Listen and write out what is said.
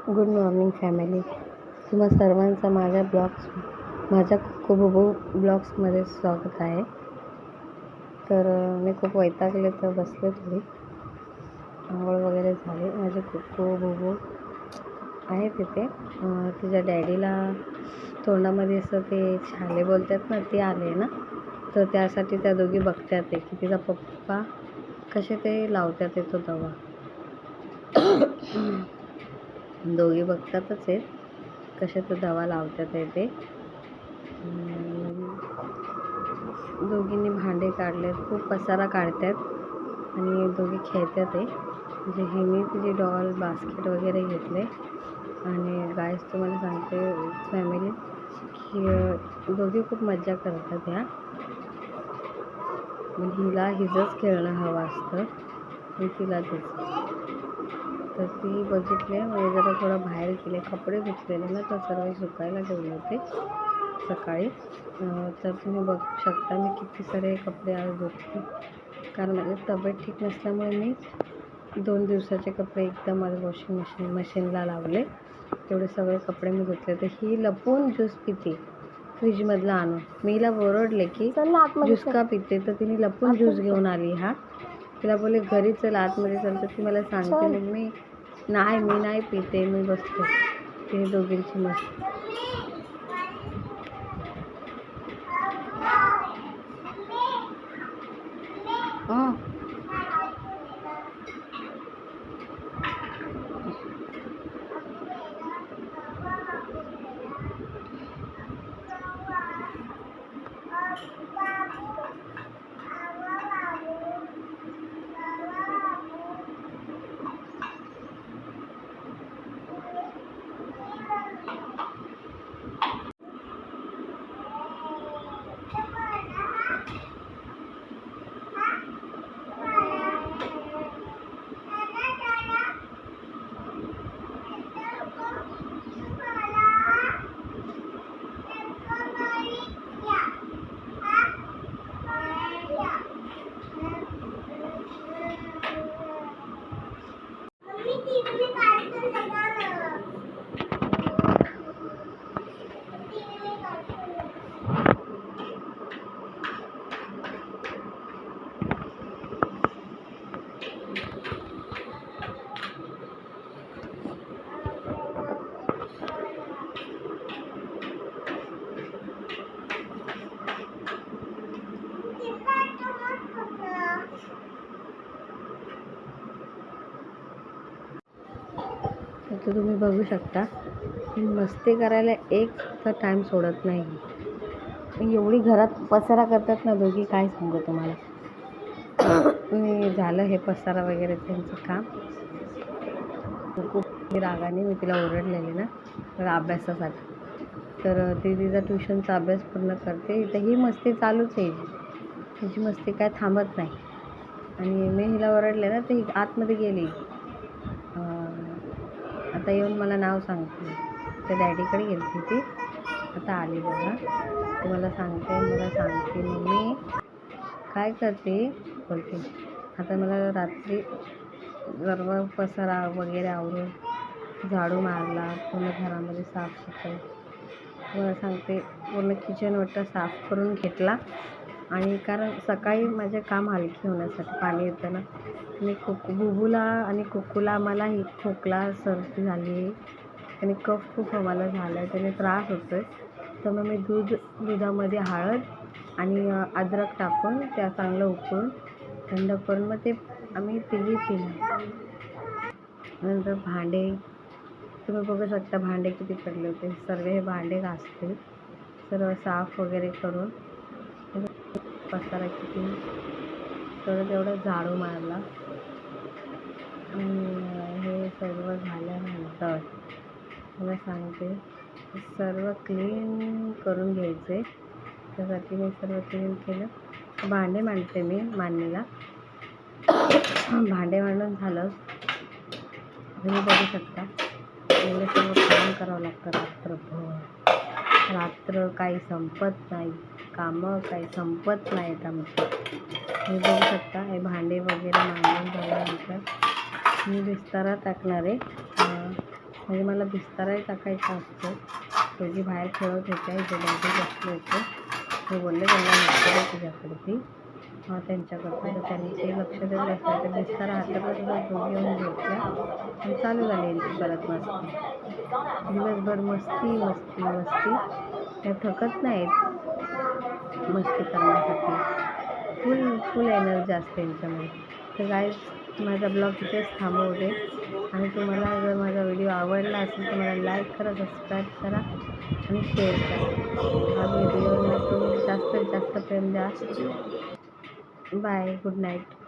Good morning family. तुम्हा सर्वांचं माझ्या कुकू ब्लॉग्समध्ये स्वागत आहे. तर मी खूप वैतागले तर बसले, थोडी आंघोळ वगैरे झाली. माझे कुकू बुबू आहे तिथे. तिच्या डॅडीला तोंडामध्ये असं ते छाले बोलतात ना, ते आले ना, तर त्यासाठी त्या दोघी बघतात आहे की तिचा पप्पा कसे ते लावतात तो दवा. दोघी बघतातच आहेत कसे तो दवा लावतात आहे ते. दोघींनी भांडे काढलेत, खूप पसारा काढतात आणि दोघी खेळतात आहे. म्हणजे हिने तिची डॉल बास्केट वगैरे घेतले. आणि गाईस तुम्हाला सांगते फॅमिली की दोघी खूप मजा करतात ह्या. हिला हिजंच खेळणं हवं असतं आणि तिला तिचं. तर ती बघितले, म्हणजे जरा थोडं बाहेर गेले, कपडे धुतलेले ना तर सर्व सुकायला ठेवले होते सकाळी. तर तुम्ही बघू शकता मी किती सारे कपडे आज धुतले, कारण माझी तब्येत ठीक नसल्यामुळे मी 2 दिवसाचे कपडे एकदम माझ्या वॉशिंग मशीनला लावले. तेवढे सगळे कपडे मी धुतले. तर ही लपून ज्यूस पिते फ्रीजमधला आणून. मी हिला ओरडले की ज्यूस का पिते, तर तिने लपून ज्यूस घेऊन आली. तिला बोलले घरी चल, आतमध्ये चल, तर ती मला सांगते मम्मी मी नाही पिते, मी बसते. तिने दोघींची मस्त तर तुम्ही बघू शकता मस्ती करायला एक तर टाईम सोडत नाही. एवढी घरात पसारा करतात ना दोघी, काय सांगू तुम्हाला. मी झालं हे पसारा वगैरे त्यांचं काम. खूप रागाने मी तिला ओरडलेले ना तर अभ्यासासाठी. तर ती तिचा ट्युशनचा अभ्यास पूर्ण करते. तर ही मस्ती चालूच आहे, तिची मस्ती काय थांबत नाही. आणि मी हिला ओरडले ना तर ही आतमध्ये गेली. आता येऊन मला नाव सांगते. तर डॅडीकडे गेली ती, आता आली बघा. मला सांगते मम्मी काय करते बोलते. आता मला रात्री सर्व पसारा वगैरे आवरून झाडू मारला, पूर्ण घरामध्ये साफसफाई मला सांगते, पूर्ण किचन वट्टा साफ करून घेतला. आणि कारण सकाळी माझे काम हलकी होण्यासाठी पाणी येतं ना, आणि बुबूला आणि कुकूला मला ही खोकला सर्दी झाली आहे आणि कफ खूप आम्हाला झाला आहे, त्याने त्रास होतो आहे. तर मग मी दुधामध्ये हळद आणि अद्रक टाकून त्या चांगलं उकळून थंड करून मग ते आम्ही तिघी पिलं. नंतर भांडे तुम्ही बघू शकता, भांडे किती पडले होते. सर्व हे भांडे घासते, सर्व साफ वगैरे करून पसारा किती तेवढं झाडू मारला. आणि हे सर्व झाल्यानंतर मला सांगते सर्व क्लीन करून घ्यायचे. त्यासाठी मी सर्व क्लीन केलं. भांडे मांडते मी मांडणीला. भांडे मांडून झालं तुम्ही बघू शकता. एवढं सर्व काम करावं लागतं रात्र काही संपत नाही, कामं काही संपत नाहीत आमची. तुम्ही बघू शकता हे भांडे वगैरे मांडून झाल्यानंतर मी बिस्तारा टाकणार आहे. म्हणजे मला बिस्ताराही टाकायचा असतो. दोघी बाहेर खेळत होत्या, इथे डॅडी बसले होते. मी बोलले त्यांना लक्ष द्या तुझ्याकडे त्यांच्याकडचं, तर त्यांनी ते लक्ष देत बसलं. तर बिस्तारा हातातच दोघी येऊन झोपल्या आणि चालू झाली यांची परत मस्ती. दिवसभर मस्ती मस्ती मस्ती, त्या थकत नाहीत मस्ती करण्यासाठी. फुल एनर्जी असते यांच्यामध्ये. तर गाईज, माझा ब्लॉग इथेच थांबवते आणि तुम्हाला जर माझा व्हिडिओ आवडला असेल तर मला लाईक करा, सबस्क्राईब करा आणि शेअर करा. हा व्हिडिओला तुम्ही जास्तीत जास्त प्रेम द्या. Bye, good night.